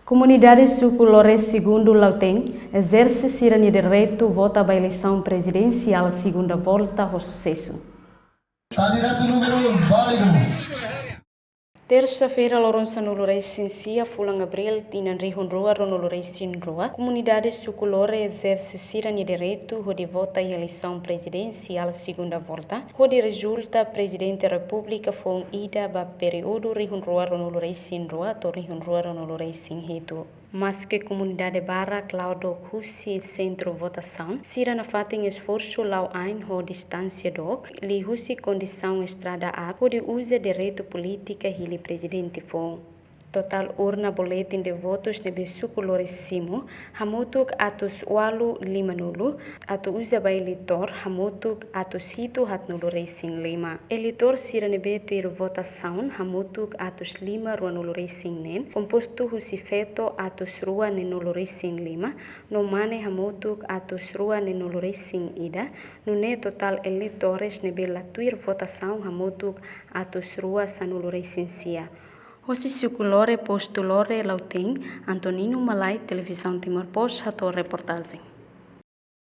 Comunidade suku Lore segundo Lauteng exerce cidadania de direito vota para a eleição presidencial segunda volta ao sucesso. Candidato número 1, válido. Terça-feira, Lourenço no Lourenço, Fulang Abril, Tinan Rihun Rua, Rono Lourenço Rua, comunidade suculore exerce cidadania de direito, onde vota em eleição presidencial segunda volta, onde resulta presidente da República foi ida para período Rihun Rua, Rono Lourenço Rua, to Rihun Rua, Rono Lourenço Reto. Mas que comunidade barra Claudio Cussi centro votação, sira na fatem esforço lau ein ho distância doc, li husi condição estrada a, onde usa direito política hili presidente foi. Total urna boletim de votos nebe sukuloresimo, hamutuk atus walu lima nulu, atu usa ba eleitor, hamutuk atus hitu hat nulu racing lima. Eleitor sira nebe tuir votação, hamutuk atus lima rua nulu racing nen, composto husifeto atus rua nen nulu racing lima, no mane hamutuk atus rua nen nulu racing ida, nune total eleitores nebe la tuir votação, hamutuk atus rua sanulu racing sia. Hosi sukulore postulore Lauteng, Antonino Malai, Televisão Timor Post, reportagem.